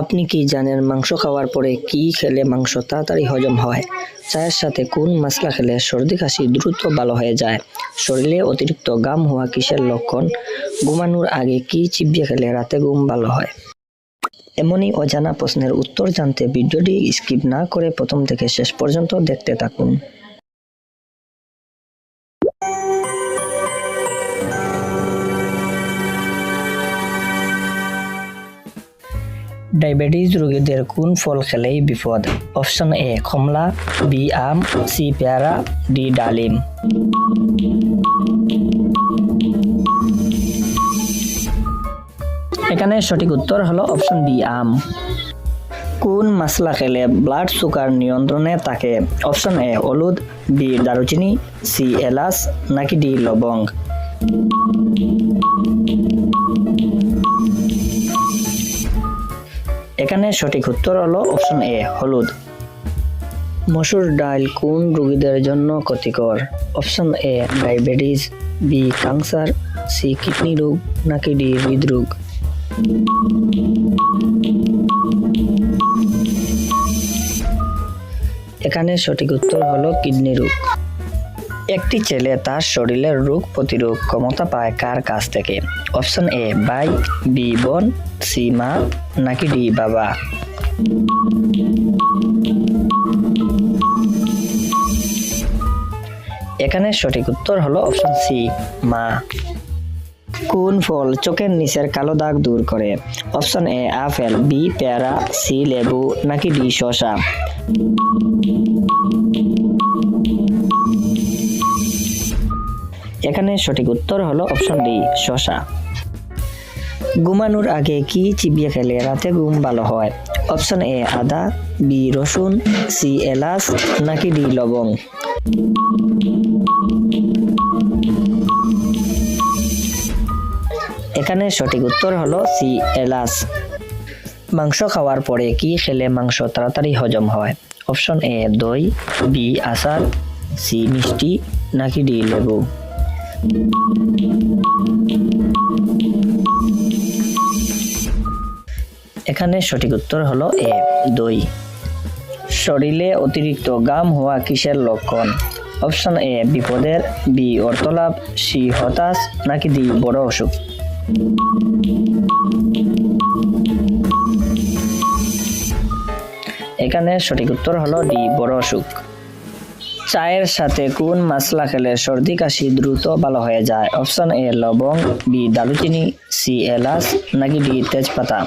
আপনি কি জানেন মাংস খাওয়ার পরে কি খেলে মাংস তাড়াতাড়ি হজম হয়? চায়ের সাথে কোন মশলা খেলে সর্দি কাশি দ্রুত ভালো হয়ে যায়? শরীরে অতিরিক্ত ঘাম হওয়া কিসের লক্ষণ? ঘুমানোর আগে কি চিবিয়ে খেলে রাতে ঘুম ভালো হয়? এমনই অজানা প্রশ্নের উত্তর জানতে ভিডিওটি স্কিপ না করে প্রথম থেকে শেষ পর্যন্ত দেখতে থাকুন। ডায়াবেটিস রোগীদের কোন ফল খেলেই বিপদ? অপশন এ কমলা, বি আম, সি পেয়ারা, ডি ডালিম। এখানে সঠিক উত্তর হলো অপশন বি আম। কোন মশলা খেলে ব্লাড সুগার নিয়ন্ত্রণে থাকে? অপশন এ হলুদ, বি দারুচিনি, সি এলাচ, নাকি ডি লবঙ্গ। এখানে সঠিক উত্তর হলো অপশন এ হলুদ। মসুর ডাল কোন রোগীদের জন্য ক্ষতিকর? Option A diabetes, B cancer, C kidney রোগ, নাকি ডি হৃদরোগ। এখানে সঠিক উত্তর হলো কিডনি রোগ। একটি ছেলে তার শরীরের রোগ প্রতিরোধ ক্ষমতা পায় কার কাছ থেকে? অপশন এ ভাই, বি বোন, সি মা, নাকি ডি বাবা। এখানে সঠিক উত্তর হলো অপশন সি মা। কোন ফল চোখের নিচের কালো দাগ দূর করে? অপশন এ আপেল, বি পেয়ারা, সি লেবু, নাকি ডি শসা। এখানে সঠিক উত্তর হলো অপশন ডি শসা। ঘুমানোর আগে কি চিবিয়ে খেলে রাতে ঘুম ভালো হয়? অপশন এ আদা, বি রসুন, সি এলাচ, নাকি ডি লবঙ্গ। এখানে সঠিক উত্তর হলো সি এলাচ। মাংস খাওয়ার পরে কি খেলে মাংস তাড়াতাড়ি হজম হয়? অপশন এ দই, বি আচার, সি মিষ্টি, নাকি ডি লেবু। এখানে সঠিক উত্তর হলো এ দই। শরীরে অতিরিক্ত ঘাম হওয়া কিসের লক্ষণ? অপশন এ বিপদের, বি অর্থলাভ, সি হতাশ, নাকি ডি বড় অসুখ। এখানে সঠিক উত্তর হলো ডি বড় অসুখ। চায়ের সাথে কোন মশলা খেলে সর্দি কাশি দ্রুত ভালো হয়ে যায়? অপশন এ লবঙ্গ, বি দারুচিনি, সি এলাচ, নাকি ডি তেজপাতা।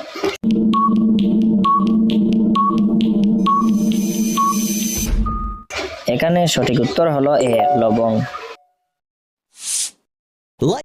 এখানে সঠিক উত্তর হলো এ লবঙ্গ।